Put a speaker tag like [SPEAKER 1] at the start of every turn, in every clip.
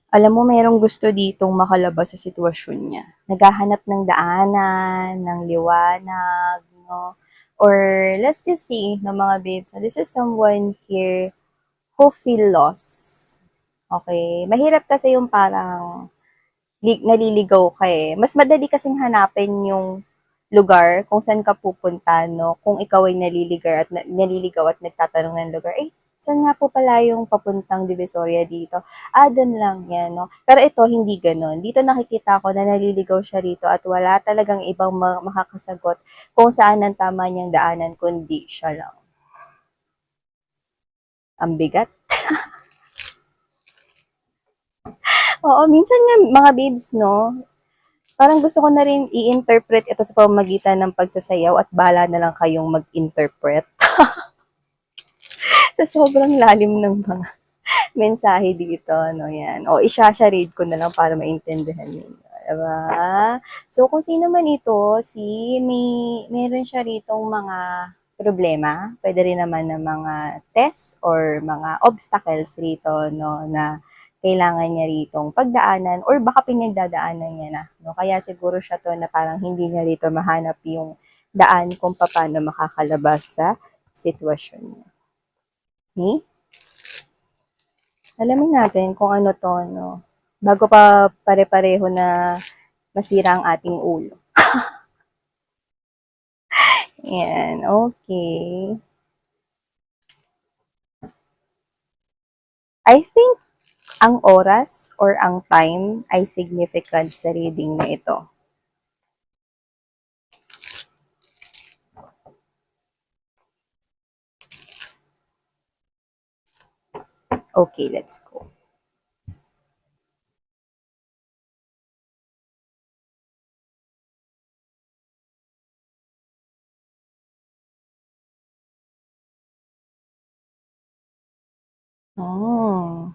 [SPEAKER 1] Alam mo merong gusto ditong makalabas sa sitwasyon niya. Naghahanap ng daanan, ng liwanag, 'no, or let's just say na mga babes, this is someone here who feel lost. Okay, mahirap kasi yung parang naliligaw ka, eh. Mas madali kasing hanapin yung lugar kung saan ka pupunta 'no, kung ikaw ay naliligaw at nagtatanong ng lugar, "Eh, saan nga po pala yung papuntang Divisoria dito?" Dun lang 'yan 'no. Pero ito hindi gano'n. Dito nakikita ko na naliligaw siya rito at wala talagang ibang makakasagot kung saan ang tama niyang daanan kundi siya lang. Ang bigat. Oo, minsan nga mga babes 'no, parang gusto ko na rin i-interpret ito sa pamamagitan ng pagsasayaw at bahala na lang kayong mag-interpret sa sobrang lalim ng mga mensahe dito, no, yan. O, isha-charade ko na lang para maintindihan ninyo. Diba? So, kung sino man ito, meron siya ritong mga problema, pwede rin naman ng mga tests or mga obstacles rito, no, na kailangan niya ritong pagdaanan or baka pinagdadaanan niya na. No? Kaya siguro siya to na parang hindi niya rito mahanap yung daan kung paano makakalabas sa sitwasyon niya. Okay? Alamin natin kung ano 'to 'no, bago pa pare-pareho na masira ang ating ulo. Yan, okay. I think ang oras or ang time ay significant sa reading na ito. Okay, let's go. Oh.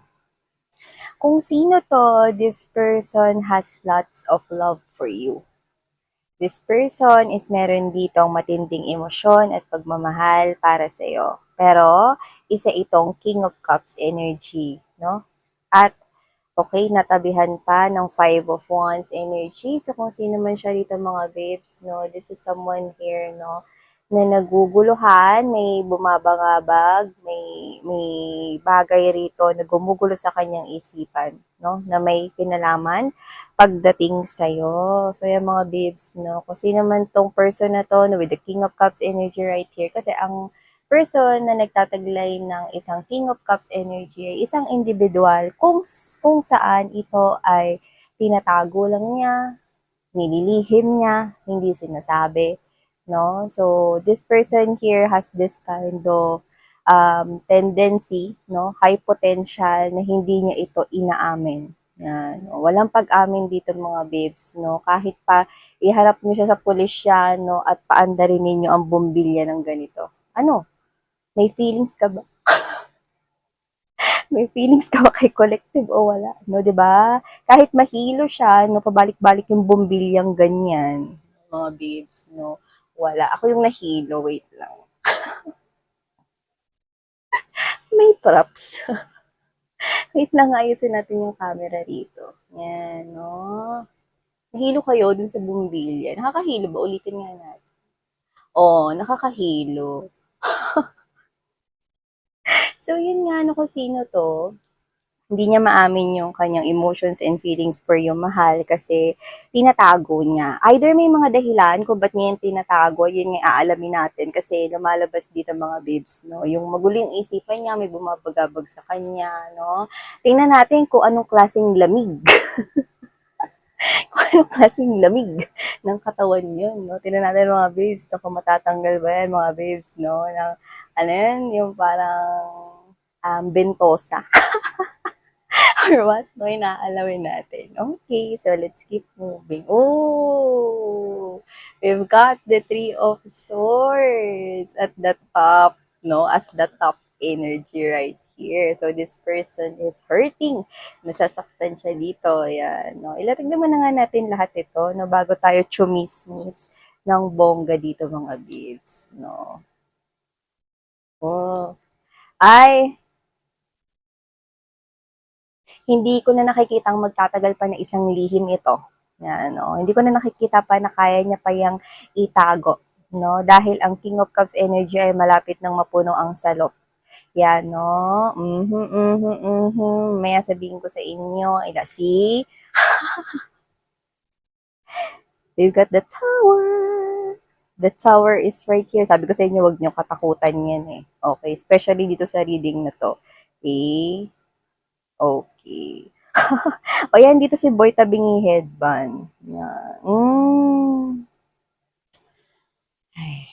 [SPEAKER 1] Kung sino 'to, this person has lots of love for you. This person is meron ditong matinding emosyon at pagmamahal para sa'yo. Pero, isa itong King of Cups energy, no? At okay, natabihan pa ng Five of Wands energy. So, kung sino man siya rito mga babes, no, this is someone here, no, na naguguluhan, may bumabagabag, may bagay rito na gumugulo sa kanyang isipan, no, na may kinalaman pagdating sa'yo. So, yung mga babes, no, kung sino man tong person na to, no, with the King of Cups energy right here, kasi ang person na nagtataglay ng isang King of Cups energy ay isang individual kung saan ito ay tinatago lang niya, nililihim niya, hindi sinasabi, no? So, this person here has this kind of tendency, no? High potential na hindi niya ito inaamin. Yan. Walang pag-amin dito mga babes, no? Kahit pa iharap niyo siya sa pulisya, no? At paandarin ninyo ang bumbilya ng ganito. Ano? May feelings ka ba? May feelings ka ba kay collective o wala? No, 'di ba? Kahit mahilo siya, no, pabalik-balik yung bumbilyang ganyan. Mga babes, no. Wala. Ako yung nahilo, wait lang. May props. Wait lang, ayusin natin yung camera rito. Yan, no. Nahilo kayo dun sa bumbilya. Nakakahilo ba? Ulitin nga natin. Oh, nakakahilo. So, yun nga, no, kung sino to, hindi niya maamin yung kanyang emotions and feelings for yung mahal kasi tinatago niya. Either may mga dahilan kung ba't niya yung tinatago, yun nga aalamin natin kasi lumalabas dito mga babes, no? Yung magulo yung isipan niya, may bumabagabag sa kanya, no? Tingnan natin kung anong klaseng lamig, kung anong klaseng lamig ng katawan yun, no? Tingnan natin mga babes, no? Kung matatanggal ba yan mga babes, no? Ng, ano yan, yung parang bentosa. Or what? No, inaalawin natin. Okay, so let's keep moving. Oh, we've got the Three of Swords at the top, no? As the top energy right here. So this person is hurting. Nasasaktan siya dito. Ayan, no? Ilatag naman na nga natin lahat ito, no? Bago tayo chumismis ng bongga dito mga babes, no? Oh. Ay, Hindi ko na nakikitang magtatagal pa na isang lihim ito. Yan, no? Hindi ko na nakikita pa na kaya niya pa yang itago. No? Dahil ang King of Cups energy ay malapit ng mapuno ang salop. Yan, no? Maya sabihin ko sa inyo, see? We've got the tower. The tower is right here. Sabi ko sa inyo, huwag niyo katakutan yan eh. Okay, especially dito sa reading na to. Okay? Okay. O yan, dito si Boy tabingi headband. Yan. Ay.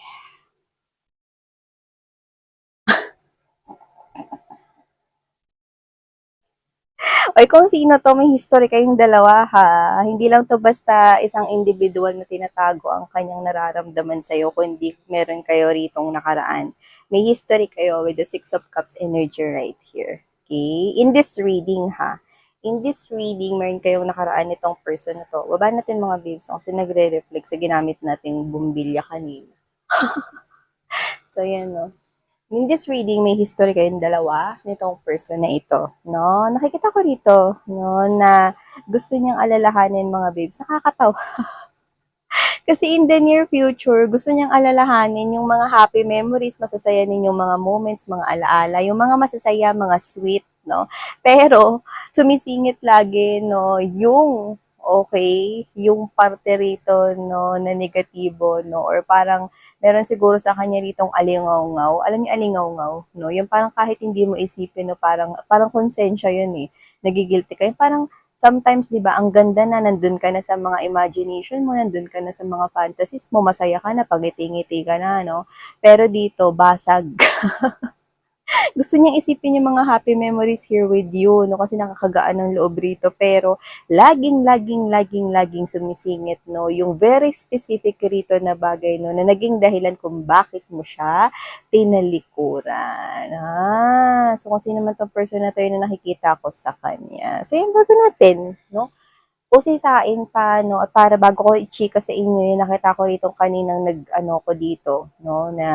[SPEAKER 1] Oy, kung sino to, may history kayong dalawa ha. Hindi lang to basta isang individual na tinatago ang kanyang nararamdaman sa'yo, kundi meron kayo ritong nakaraan. May history kayo with the Six of Cups energy right here. Okay? In this reading ha. In this reading, meron kayong nakaraan nitong person na to. Baba natin mga babes kasi nagre-reflect sa ginamit nating bumbilya kanina. So, yan no. In this reading, may history kayong dalawa nitong person na ito, no? Nakikita ko rito, no, na gusto niyang alalahanin mga babes. Nakakatawa. Kasi in the near future, gusto niyang alalahanin yung mga happy memories, masasaya ninyong mga moments, mga alaala, yung mga masasaya, mga sweet, no? Pero, sumisingit lagi, no, yung okay, yung parte rito, no, na negatibo, no, or parang meron siguro sa kanya ritong alingaw-ngaw. Alam niyo alingaw-ngaw, no? Yung parang kahit hindi mo isipin, no, parang konsensya yun eh. Nagigilty ka. Yung parang sometimes, di ba, ang ganda na nandun ka na sa mga imagination mo, nandun ka na sa mga fantasies mo, masaya ka na, pagiti-ngiti ka na, no? Pero dito, basag. Gusto niyang isipin yung mga happy memories here with you, no? Kasi nakakagaan ng loob rito. Pero, laging sumisingit, no? Yung very specific rito na bagay, no? Na naging dahilan kung bakit mo siya tinalikuran. So, kung sino man tong person na to, yun na nakikita ko sa kanya. So, yung bago natin, no? Usisain pa, no, at para bago ko i-chika sa inyo, yung nakita ko rito kaninang nag-ano ko dito, no, na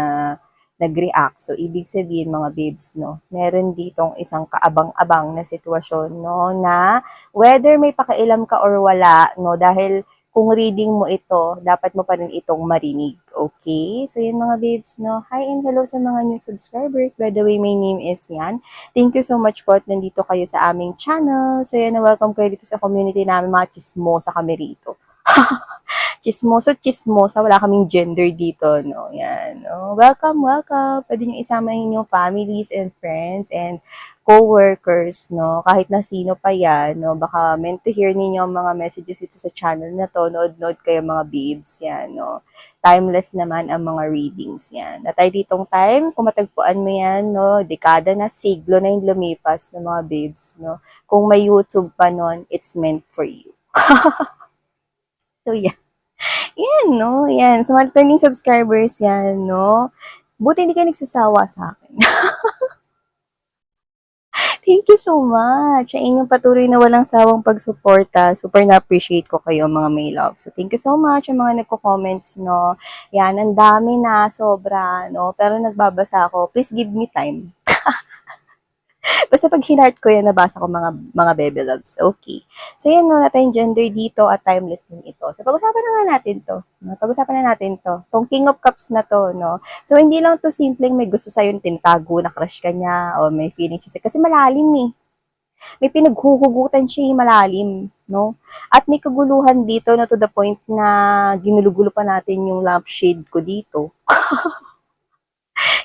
[SPEAKER 1] nag-react. So, ibig sabihin, mga babes, no, meron ditong isang kaabang-abang na sitwasyon, no, na whether may pakialam ka or wala, no, dahil kung reading mo ito, dapat mo pa rin itong marinig. Okay? So, yun mga babes, no. Hi and hello sa mga new subscribers. By the way, my name is Yan. Thank you so much po at nandito kayo sa aming channel. So, yan, welcome kayo dito sa community namin. Mga chismosa kami rito. Chismosa, wala kaming gender dito, no? Yan, no? Welcome. Pwede nyo isama inyong families and friends and co-workers, no? Kahit na sino pa yan, no? Baka meant to hear ninyo ang mga messages dito sa channel na to. Nood kayo mga babes, yan, no? Timeless naman ang mga readings yan. At ay ditong time, kung matagpuan mo yan, no? Dekada na, siglo na yung lumipas ng mga babes, no? Kung may YouTube pa nun, it's meant for you. So, yeah. Yan, no? Yan. Sa mga returning subscribers, yan, no? Buti hindi kayo nagsasawa sa akin. Thank you so much. Sa inyong patuloy na walang sawang pagsuporta. Super na-appreciate ko kayo, mga may love. So, thank you so much ang mga nagko-comments, no? Yan, ang dami na, sobra, no? Pero nagbabasa ako. Please give me time. Basta pag hinart ko yan, nabasa ko mga bebe loves. Okay. So, yan, wala tayong gender dito at timeless din ito. So, pag-usapan na nga natin to. No? Pag-usapan na natin to. Tong King of Cups na to, no? So, hindi lang to simpleng may gusto sa'yo yung tinatago na crush ka niya o may feeling siya. Kasi malalim eh. May pinaghuhugutan siya malalim, no? At may kaguluhan dito na to the point na ginulugulo pa natin yung lampshade ko dito.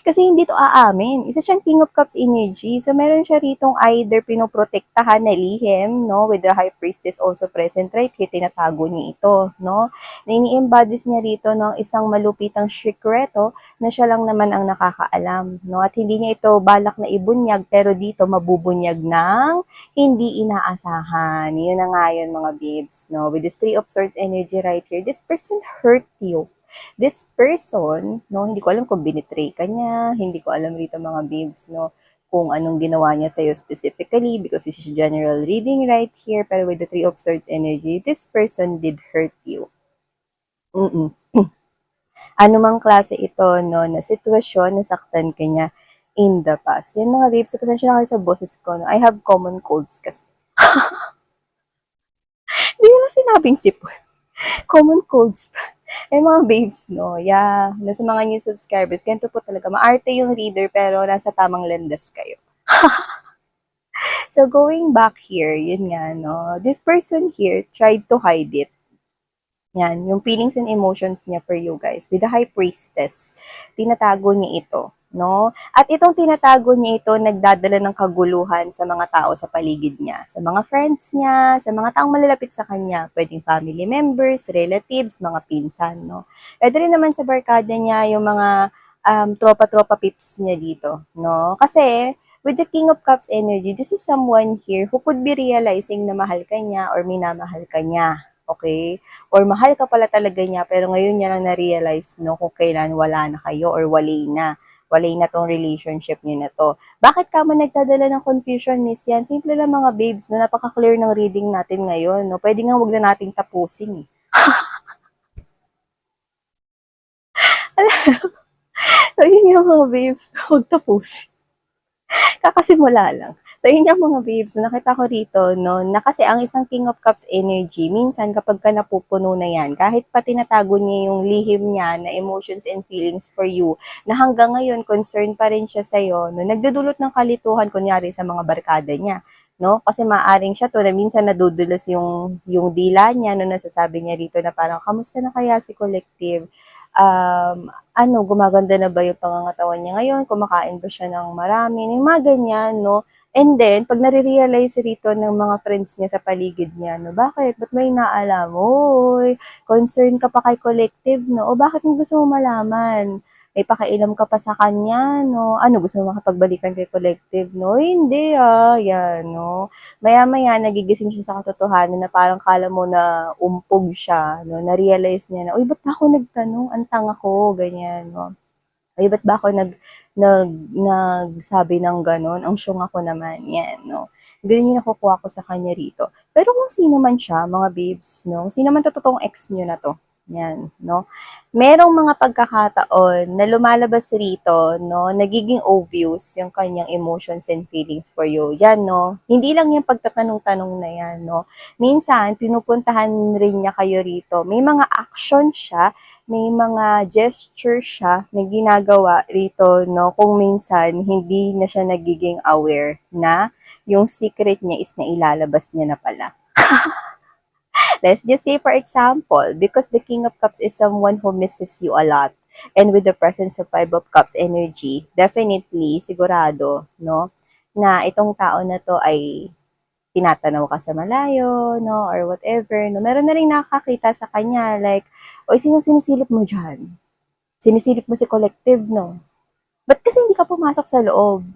[SPEAKER 1] Kasi hindi to aamin. Isa siyang King of Cups energy. So, meron siya ritong either pinoprotektahan na lihim, no? With the High Priestess also present right here, tinatago niya ito, no? Na ini-embodies niya rito ng isang malupitang sikreto na siya lang naman ang nakakaalam, no? At hindi niya ito balak na ibunyag, pero dito mabubunyag ng hindi inaasahan. Yun na nga yun, mga babes, no? With this Three of Swords energy right here, this person hurt you. This person, no, hindi ko alam kung binitray ka niya, hindi ko alam rito mga babes, no, kung anong ginawa niya sa'yo specifically because this is general reading right here, pero with the Three of Swords energy, this person did hurt you. Ano mang klase ito, no, na sitwasyon, nasaktan ka niya in the past. Yan mga babes, so pasensya na kayo sa boses ko, no? I have common colds kasi. Hindi ko na sinabing sipon. Common codes pa. Eh, mga babes, no? Yeah. Na sa mga new subscribers, ganito po talaga. Maarte yung reader, pero nasa tamang landas kayo. So, going back here, yun nga, no? This person here tried to hide it. Yan, yung feelings and emotions niya for you guys. With the High Priestess, tinatago niya ito, no? At itong tinatago niya ito, nagdadala ng kaguluhan sa mga tao sa paligid niya. Sa mga friends niya, sa mga taong malalapit sa kanya. Pwedeng family members, relatives, mga pinsan, no? Pwede rin naman sa barkada niya, yung mga tropa-tropa pips niya dito, no? Kasi, with the King of Cups energy, this is someone here who could be realizing na mahal ka niya or minamahal ka niya. Okay? Or mahal ka pala talaga niya, pero ngayon niya lang na-realize, no, kung kailan wala na kayo or walay na. Walay na tong relationship niyo na to. Bakit ka man nagdadala ng confusion, Miss Yan? Simple lang mga babes, no? Napaka-clear ng reading natin ngayon, no? Pwede nga wag na nating tapusin, eh. So, yun yung mga babes, huwag tapusin. Kakasimula lang. So, yun yung mga babes. So, nakita ko rito, no, na kasi ang isang King of Cups energy, minsan kapag ka napupuno na yan, kahit pa tinatago niya yung lihim niya na emotions and feelings for you, na hanggang ngayon, concern pa rin siya sa'yo, no, nagdudulot ng kalituhan, kunyari sa mga barkada niya. No? Kasi maaring siya to na minsan nadudulas yung dila niya, no, nasasabi niya dito na parang, kamusta na kaya si Collective? Gumaganda na ba yung pangangatawan niya ngayon, kumakain ba siya ng marami, yung mga ganyan, no? And then, pag nare-realize rito ng mga friends niya sa paligid niya, no, bakit? Ba't may naalam? Oy, concern ka pa kay Collective, no? O bakit mo gusto mo malaman? May pakialam ka pa sa kanya, no? Ano, gusto mo makapagbalikan kay Collective, no? Hindi, yan, no? Maya-maya nagigising siya sa katotohanan na parang kala mo na umpog siya, no? Na-realize niya na, uy, ba't ba ako nagtanong? Ang tanga ko, ganyan, no? Ay, ba't ba ako nagsabi ng gano'n? Ang syong ako naman, yan, no? Ganun yung nakukuha ko sa kanya rito. Pero kung sino man siya, mga babes, no? Kung sino man to totoong ex nyo na to, yan, no? Merong mga pagkakataon na lumalabas rito, no, nagiging obvious yung kanyang emotions and feelings for you. Yan, no? Hindi lang yung pagtatanong-tanong na yan, no? Minsan, pinupuntahan rin niya kayo rito. May mga action siya, may mga gesture siya na ginagawa rito, no? Kung minsan, hindi na siya nagiging aware na yung secret niya is na ilalabas niya na pala. Let's just say, for example, because the King of Cups is someone who misses you a lot, and with the presence of Five of Cups energy, definitely, sigurado, no, na itong tao na to ay tinatanaw ka sa malayo, no, or whatever, no. Meron na rin nakakita sa kanya, like, oy, sino sinisilip mo dyan? Sinisilip mo si Collective, no? Ba't kasi hindi ka pumasok sa loob?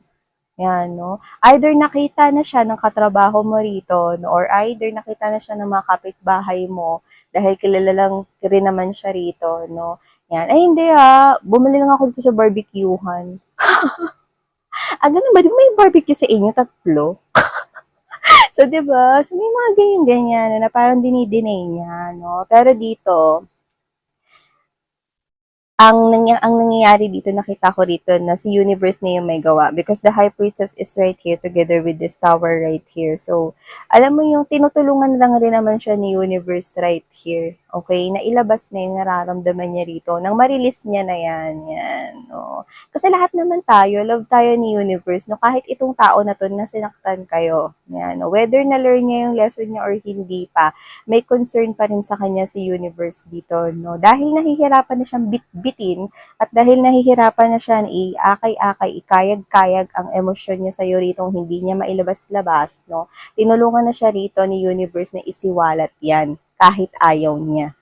[SPEAKER 1] Yan, no? Either nakita na siya ng katrabaho mo rito, no? Or either nakita na siya ng mga kapitbahay mo dahil kilala lang rin naman siya rito, no? Yan. Ay, hindi bumili lang ako dito sa barbecuehan. Ganun ba? Di ba may barbecue sa inyo? Tatlo? So, di ba? So, may mga ganyan-ganyan na parang dinidinay niya, no? Pero dito, ang nangyayari dito, nakita ko rito na si Universe na yung may gawa because the High Priestess is right here together with this tower right here. So, alam mo yung tinutulungan lang rin naman siya ni Universe right here. Okay? Nailabas na yung nararamdaman niya rito. Nang ma-release niya na yan. Yan. No? Kasi lahat naman tayo, love tayo ni Universe. No? Kahit itong tao na to, na sinaktan kayo. Yan. No? Whether na-learn niya yung lesson niya or hindi pa, may concern pa rin sa kanya si Universe dito, no? Dahil nahihirapan na siyang bitbitin at dahil nahihirapan na siya iakay-akay, ikayag-kayag ang emosyon niya sa iyo rito hindi niya mailabas-labas, no? Tinulungan na siya rito ni Universe na isiwalat yan kahit ayaw niya.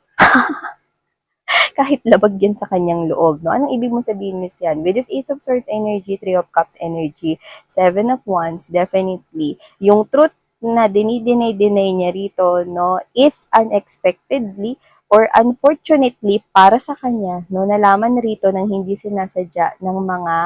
[SPEAKER 1] Kahit labag yan sa kanyang loob, no? Anong ibig mong sabihin, Miss Yan? With this Ace of Swords energy, Three of Cups energy, Seven of Wands, definitely, yung truth na dinideny niya rito, no, is unexpectedly or unfortunately para sa kanya, no, nalaman rito ng hindi sinasadya ng mga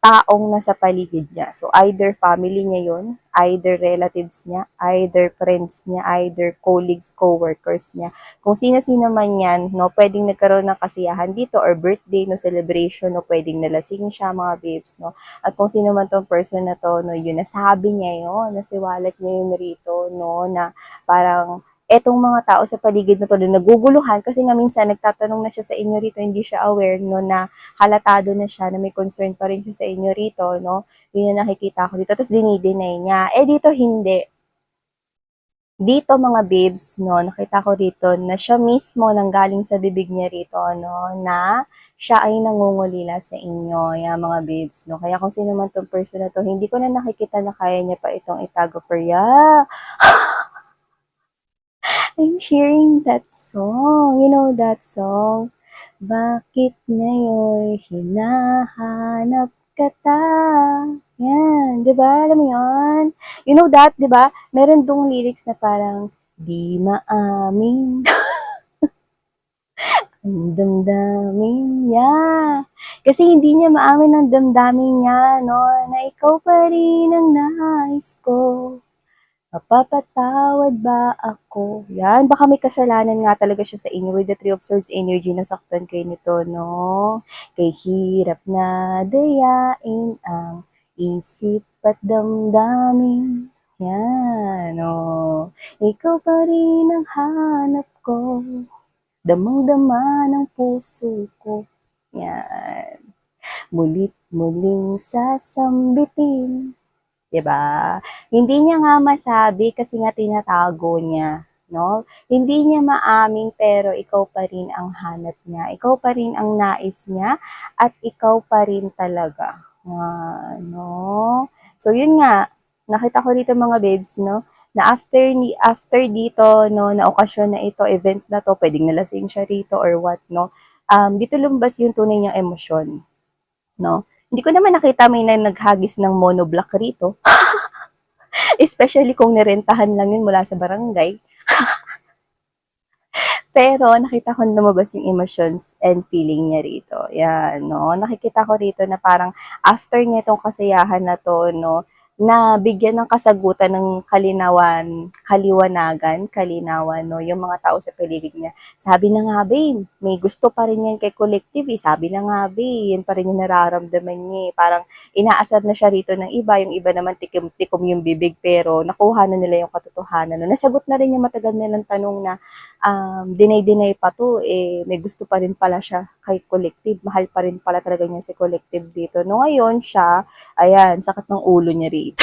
[SPEAKER 1] taong nasa paligid niya. So, either family niya yun, either relatives niya, either friends niya, either colleagues, co-workers niya. Kung sino-sino man yan, no, pwedeng nagkaroon ng kasiyahan dito or birthday, no, celebration, no, pwedeng nalasing siya, mga babes, no. At kung sino man tong person na to, no, yun, nasabi niya yun, nasiwalat niya yun rito, no, na parang etong mga tao sa paligid na to na naguguluhan kasi nga minsan nagtatanong na siya sa inyo rito, hindi siya aware, no, na halatado na siya na may concern pa rin siya sa inyo rito, no? Yun yung nakikita ko dito. Tapos dinideny niya. Eh dito hindi. Dito mga babes, no, nakita ko rito na siya mismo nanggaling sa bibig niya rito, no, na siya ay nangungulila sa inyo, yan mga babes, no. Kaya kung sino man tong person na to, hindi ko na nakikita na kaya niya pa itong itago for ya. I'm hearing that song. You know that song? Bakit ngayon hinahanap kita? Yan, 'di ba? Alam mo 'yon? You know that, 'di ba? Meron dong lyrics na parang di maamin ang damdamin niya. Kasi hindi niya maamin ang damdamin niya, no, na ikaw pa rin ang nais ko. Mapapatawad ba ako? Yan, baka may kasalanan nga talaga siya sa inyo with the Three of Swords energy, nasaktan kayo nito, no? Kay hirap na dayain ang isip at damdamin. Yan, oh. Ikaw pa rin ang hanap ko, damang-dama ng puso ko. Yan. Mulit muling sasambitin. 'Di ba? Hindi niya nga masabi kasi nga tinatago niya, no? Hindi niya maamin pero ikaw pa rin ang hanap niya. Ikaw pa rin ang nais niya at ikaw pa rin talaga. No? So yun nga, nakita ko dito mga babes, no? Na after dito, no, na okasyon na ito, event na to, pwedeng nalasing siya rito or what, no? Dito lumbas yung tunay niyang emosyon, no? Hindi ko naman nakita may naghagis ng monoblock rito. Especially kung nirentahan lang yun mula sa barangay. Pero nakita ko lumabas yung emotions and feeling niya rito. Yan, no? Nakikita ko rito na parang after nitong kasiyahan na to, no, na bigyan ng kasagutan ng kalinawan, no, yung mga tao sa paligid niya. Sabi na nga, babe, may gusto pa rin yan kay collective, eh. Sabi na nga, babe, yan pa rin yung nararamdaman niya, eh. Parang inaasar na siya rito ng iba, yung iba naman tikim-tikom yung bibig, pero nakuha na nila yung katotohanan. No? Nasagot na rin yung matagal nilang tanong na deny-deny pa to, eh, may gusto pa rin pala siya kay collective. Mahal pa rin pala talaga niya si collective dito. No, ngayon siya, ayan, sakit ng ulo niya rito.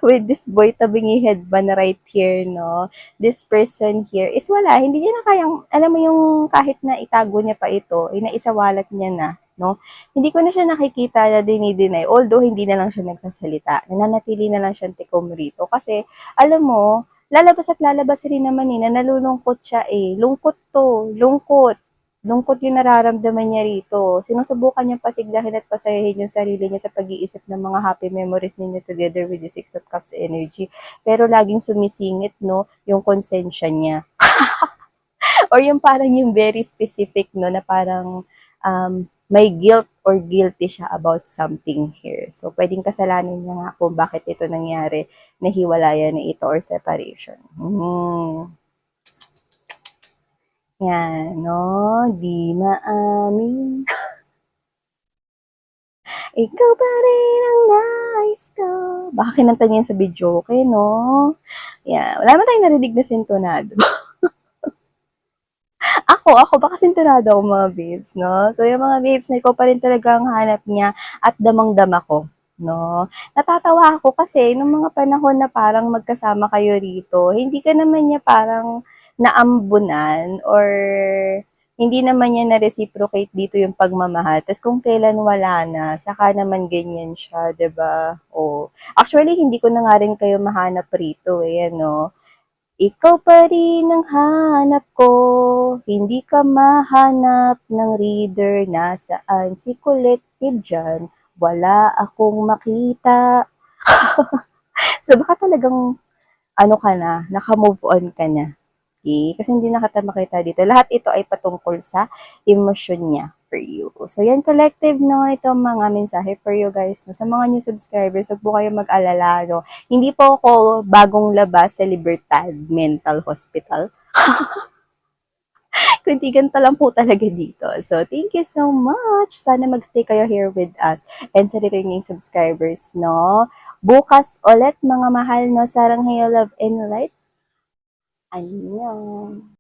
[SPEAKER 1] With this boy tabingi headband right here, no? This person here is wala, hindi niya na kayang, alam mo yung kahit na itago niya pa ito, ay naisawalat niya na, no? Hindi ko na siya nakikita na dinideny, although hindi na lang siya nagsasalita. Nananatili na lang siyang tikom rito. Kasi, alam mo, lalabas at lalabas rin naman eh, na nalulungkot siya eh. Lungkot to, lungkot. Lungkot yung nararamdaman niya rito. Sinusubukan niyang pasiglahin at pasayahin yung sarili niya sa pag-iisip ng mga happy memories ninyo together with the Six of Cups energy. Pero laging sumisingit, no, yung konsensya niya. Or yung parang yung very specific, no, na parang may guilt or guilty siya about something here. So, pwedeng kasalanan niya nga kung bakit ito nangyari, na hiwalayan na ito or separation. Yan, no? Di maamin. Ikaw pa rin ang nais ko. Baka kinanta niya sa video, okay, no? Yan. Wala naman tayong narinig na sintonado. ako, baka sintonado ako mga babes, no? So, yung mga babes na ikaw pa rin talaga ang hanap niya at damang-dama ko, no? Natatawa ako kasi nung mga panahon na parang magkasama kayo rito, hindi ka naman niya parang naambunan or hindi naman niya na-reciprocate dito yung pagmamahal. Tapos kung kailan wala na, saka naman ganyan siya, 'di ba? Oh. Actually, hindi ko na nga rin kayo mahanap rito, eh, ano? Ikaw pa rin ang hanap ko, hindi ka mahanap ng reader, nasaan si collective dyan, wala akong makita. So baka talagang ano ka na, naka-move on ka na. Okay? Kasi hindi na kita makita dito. Lahat ito ay patungkol sa emosyon niya. for you. So, yan collective, no? Ito mga mensahe for you guys, no? Sa mga new subscribers, huwag po kayo mag-alala, no? Hindi po ako bagong labas sa Libertad Mental Hospital. Kundi ganito lang po talaga dito. So, thank you so much. Sana magstay kayo here with us. And sa returning subscribers, no? Bukas ulit, mga mahal, no? Sarang hayo, love, and light. Annyeong.